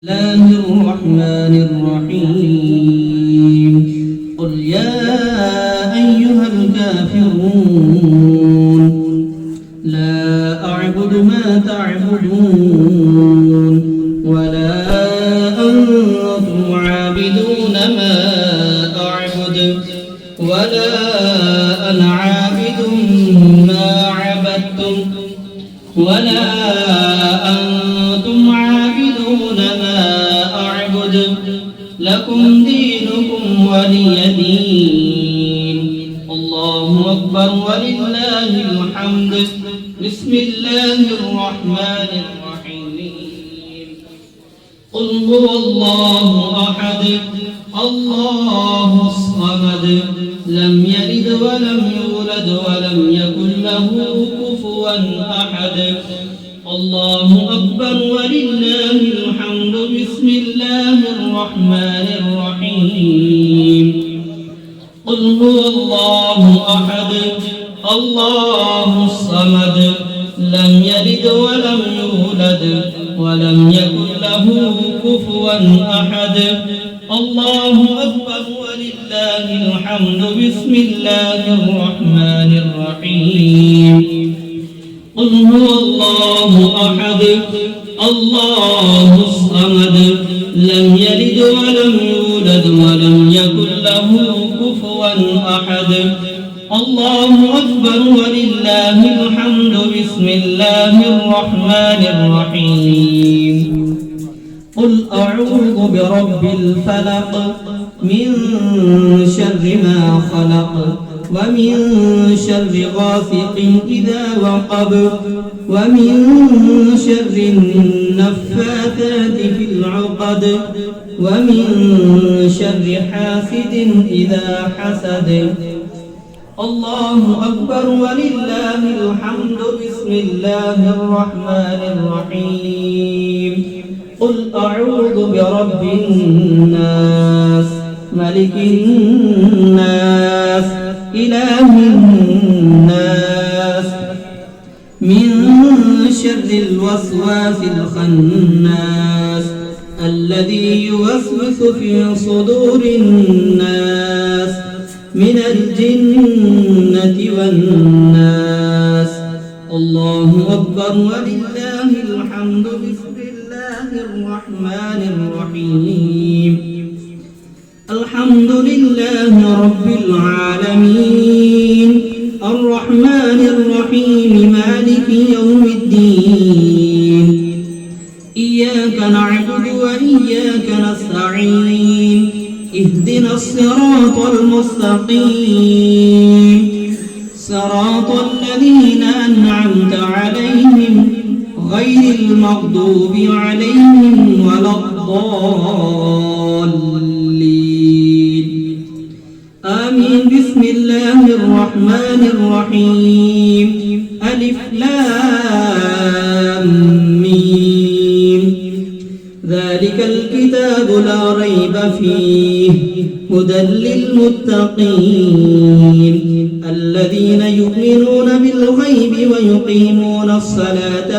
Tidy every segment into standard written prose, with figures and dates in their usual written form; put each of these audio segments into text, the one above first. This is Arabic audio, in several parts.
الله الرحمن الرحيم قل يا أيها الكافرون لا أعبد ما تعبدون ولا أنتم عابدون ما أعبد ولا أنا عابد ما عبدتم ولا أنتم عابدون ما أعبد لكم دينكم ولي دين. الله أكبر ولله الحمد. بسم الله الرحمن الرحيم. قل هو الله أحد الله الصمد لم يلد ولم يولد ولم يكن له كفوا أحد. الله أكبر ولله الحمد. بسم الله الرحمن الرحيم. قل هو الله أحد الله الصمد لم يلد ولم يولد ولم يكن له كفوا أحد. الله أكبر ولله الحمد. بسم الله الرحمن الرحيم. قل هو الله أحد الله الصمد لم يلد ولم يولد ولم يكن له كفوا أحد. الله أكبر ولله الحمد. بسم الله الرحمن الرحيم. قل أعوذ برب الفلق من شر ما خلق ومن شر غاسق إذا وقب ومن شر النفاثات في العقد ومن شر حاسد إذا حسد. الله أكبر ولله الحمد. بسم الله الرحمن الرحيم. قل أعوذ برب الناس ملك الناس إله الناس من شر الوسواس الخناس الذي يوسوس في صدور الناس من الجنة والناس. الله أكبر ولله الحمد. بسم الله الرحمن الرحيم. الحمد لله رب العالمين الرحمن الرحيم مالك يوم الدين. إياك نعبد وإياك نستعين. اهدنا الصراط المستقيم صراط الذين أنعمت عليهم غير المغضوب عليهم ولا الضالين آمين. بسم الله الرحمن الرحيم. ألف لام ميم. ذلك الكتاب لا ريب فيه هدى للمتقين الذين يؤمنون بالغيب ويقيمون الصلاة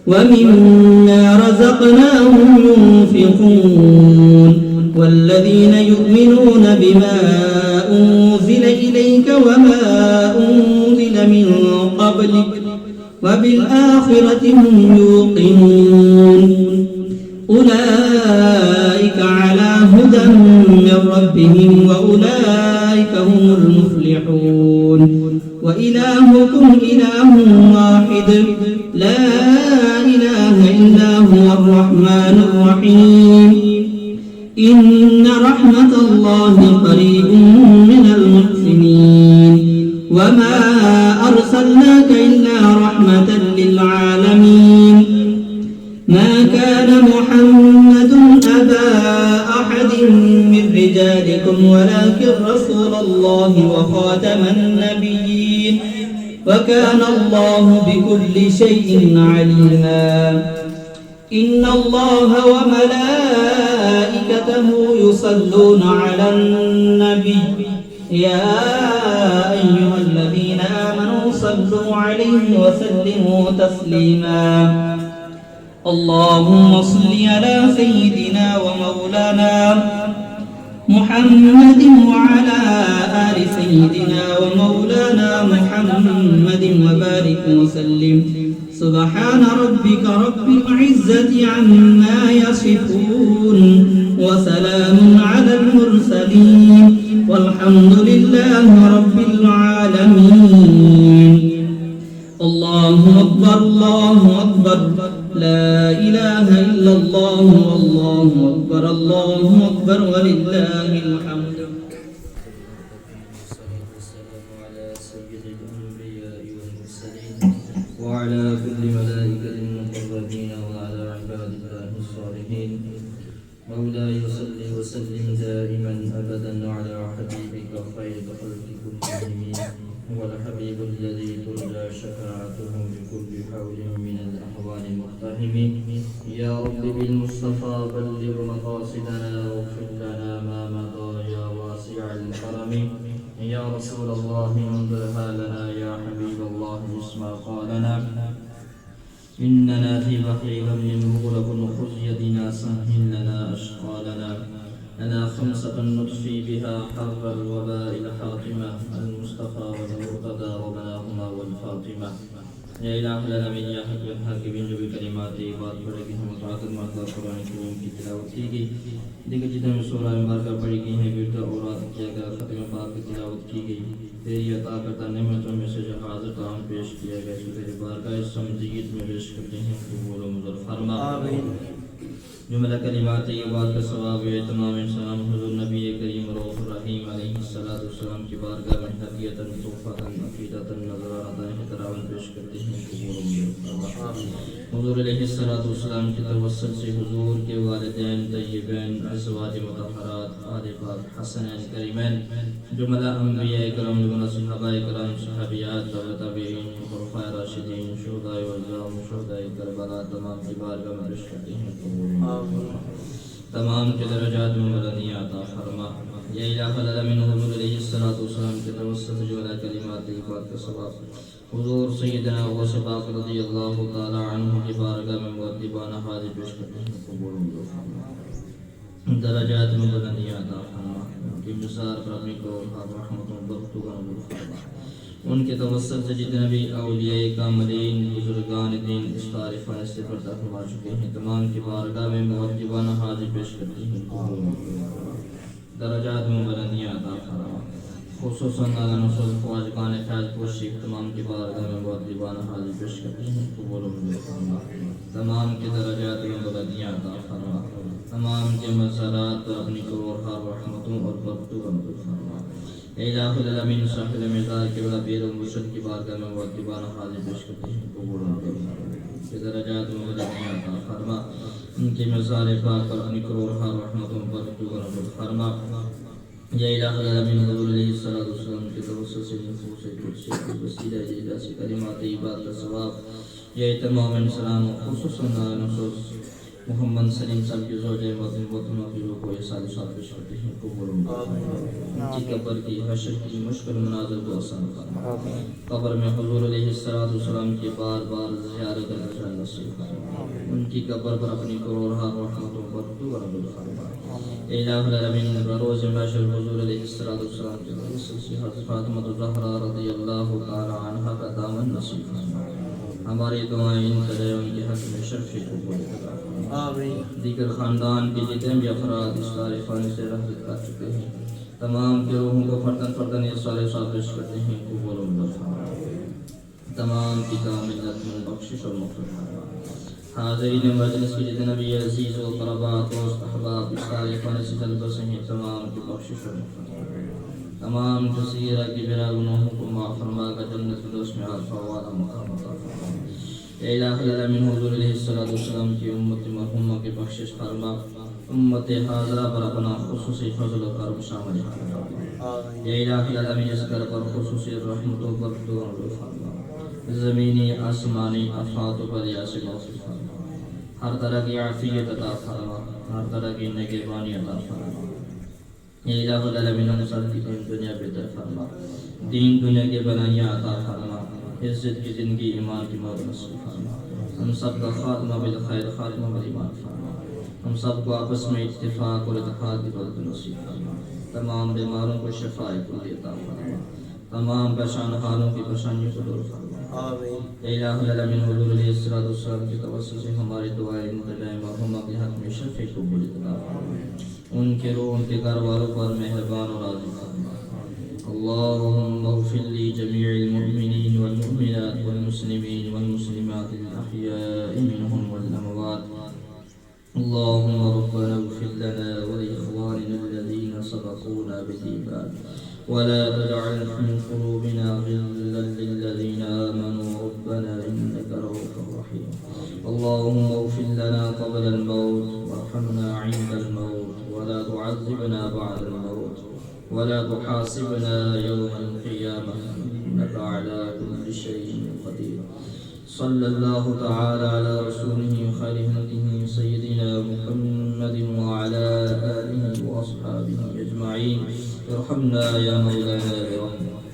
ومما رزقناهم ينفقون والذين يؤمنون بما أنزل إليك وما أنزل من قبلك وبالآخرة هم يوقنون. أولئك على هدى من ربهم وأولئك هم المفلحون. وإلهكم إله واحد لا إله إلا هو الرحمن الرحيم. إن رحمة الله قريب من المحسنين. وما أرسلناك إلا رحمة للعالمين. ما كان محمد أبا أحد من رجالكم ولكن رسول الله وخاتم النبيين وكان الله بكل شيء عليما. إن الله وملائكته يصلون على النبي يا أيها الذين آمنوا صلوا عليه وسلموا تسليما. اللهم صل على سيدنا ومولانا محمد وعلى آل سيدنا ومولانا محمد وبارك وسلم. سبحان ربك رب العزة عما يصفون وسلام على المرسلين والحمد لله رب العالمين. الله أكبر الله أكبر لا إله إلا الله والله أكبر الله أكبر ولله الحمد. وعلى كل ملائكة المقربين وعلى عباد الله الصالحين. مولاي صل وسلم دائما أبدا على حبيبك خير خلق كلهم، هو الحبيب الذي ترجى شفاعته بكل حول من الأحوال المقتحم. يا رب بالمصطفى بلغ مقاصدنا واغفر لنا ما مضى يا واسع الكرم. يا رسول الله انظرها لنا يا حبيب الله اسمع قالنا. إننا في بحر غم مغرق خذ يدنا سهل لنا أشقالنا. لنا خمسة نطفي بها حر الوباء الحاطمة المصطفى والمرتضى وبناهما والفاطمة. يا إله العالمين يا حق الحق بنجو بكلمات بات پڑھی گئی ہم قرآن ماتا قرآن کریم کی تلاوت کی گئی. دیگر جتنے میں سورہ مبارکہ پڑھی گئی ہیں بیٹا اورات کیا گیا ختم پاک کی تلاوت کی گئی. تیری عطا کرتا نعمتوں میں سے جو حاضر تعام پیش کیا گیا سو تیری بارگاہ اس سمجھیت میں پیش کرتے ہیں قبول و منظور فرما. جملہ کلمات طیبات کا ثواب و تمام سلام حضور نبی کریم رؤوف الرحیم علیہ السلام کی بارگاہ میں ہدیۃ تحفۃ عقیدۃ نذرانہ احترام پیش کرتے ہیں قبول و منظور فرما. حضور علیہ السلام کے توسل سے حضور کے والدین طیبین ازواج مطہرات آل پاک حسنین کریمین جملہ انبیاء کرام جملہ صحابہ کرام صحابیات تابعین خلفائے راشدین شہداء والظام شہداء کربلا تمام کی بارگاہ میں پیش کرتے ہیں قبول تمام کے درجات میں بلندی عطا فرما. یا الہ العالمین حضور علیہ السلام کے توسل سے جملہ کلمات طیبات کا ثواب حضور سیدنا غوث پاک رضی اللہ تعالی عنہ کی بارگاہ میں مؤدبانہ حاضر پیش کرتے ہیں قبول فرما. درجات میں بلندی عطا فرما. ان کی نثار پر اپنی کو رحمت و برکت کا نزول فرما. ان کے توسل سے جتنے بھی اولیاء کاملین بزرگان دین اس تعریفان سے پردہ فرما چکے ہیں تمام کی بارگاہ میں مؤدبانہ حاضر پیش کرتے ہیں قبول درجات میں بلندی عطا فرما. خصوصاً اعلیٰ نصرت خواجگان فیض پوش شیخ تمام کی بارگاہ میں مؤدبانہ حاضر پیش کرتے ہیں قبول فرما. تمام کے درجات میں بلندی عطا فرما. تمام کے مزارات پر اپنی کروڑ رحمتوں اور برکتوں کا نزول فرما. الہ العالمین صاحب مزار کے بلا پیر و مرشد کی بارگاہ میں مؤدبانہ حاضر پیش کرتے ہیں قبول فرما. کے درجات میں بلندی عطا فرما. ان کے مزار پاک پر اپنی کروڑ رحمتوں اور برکتوں کا نزول فرما. یا الہ العالمین حضور علیہ السلام کے توسل سے نفوس قدسی وسیلہ جیدہ سے کلمات طیبات کا ثواب یا تمام سلام خصوصاً نصوص محمد سلیم صاحب کی زوجہ وطنوں کی روح کو یہ سال سال پیش کرتے ہیں قبول ان کی قبر کی حشر کی مشکل مناظر کو آسان فرما. قبر میں حضور علیہ السلام کی بار بار زیارت کرنا نصیب فرما. ان کی قبر پر اپنی کروڑہ رحمتوں پر تو رحمت فرما. الہ العالمین بروز محشر حضور علیہ السلام کے توسل سے حضرت فاطمہ الزہرا رضی اللہ تعالی عنہا کا دامن نصیب فرما. ہماری دعائیں ان طرح ان کے حق میں شرفی قبول فرما. دیگر خاندان کے جتنے بھی افراد اس تعریفان سے رحمت کر چکے ہیں تمام کے روحوں کو فردن فردن یہ سارے پیش کرتے ہیں قبول و منظور فرما. تمام کی کاملت میں بخشش اور مغفرت فرما. حاضرین مجلس کی جتنے بھی عزیز و قربا دوست احباب اس تعریفان سے جلوہ سے ہیں تمام کی بخشش اور مغفرت فرما. تمام جزیرہ کی بلا گناہوں کو معاف فرما کر جنت فردوس میں عرفہ والا مقام عطا فرما. اے الہ العالمین حضور علیہ السلام کی امت مرحومہ کی بخشش فرما. امت حاضرہ پر اپنا خصوصی فضل و کرم شامل فرما. اے الہ العالمین اس گھر پر خصوصی رحمت و برکت و نور فرما. زمینی آسمانی افات پر یاسر ناصر فرما. ہر طرح کی عافیت عطا فرما. ہر طرح کی نگہبانی عطا فرما. اے الہ العالمین انصار کی دنیا بہتر فرما. دین دنیا کے بنائیاں عطا فرما. عزت کی زندگی ایمان کی موت نصیب فرما. ہم سب کا خاتمہ بالخیر، خاتمہ بالایمان فرما، ہم سب کو آپس میں اتفاق اور اتحاد کی برکت نصیب فرما، تمام بیماروں کو شفاء کلی عطا فرما، تمام پریشان حالوں کی پریشانیوں کو دور فرما۔ اے الہ العالمین، حضور علیہ الصلوۃ والسلام کی توسل سے ہماری دعائیں متقین مرحومہ کے حق میں شفیع قبول عطا فرما، ان کے روح ان کے گھر والوں پر مہربان اور راضی فرما۔ اللهم اغفر لي جميع المؤمنين والمؤمنات والمسلمين والمسلمات الأحياء منهم والأموات. اللهم ربنا اغفر لنا ولإخواننا الذين سبقونا بالإيمان ولا تجعل في قلوبنا غلا للذين آمنوا ربنا إنك رؤوف رحيم. اللهم اغفر لنا قبل الموت وارحمنا عند الموت ولا تعذبنا بعد الموت ولا تحاسبنا يوم القيامة إنك على كل شيء قدير. صلى الله تعالى على رسوله خير هديه سيدنا محمد وعلى آله وأصحابه أجمعين. ارحمنا يا مولانا برحمتك.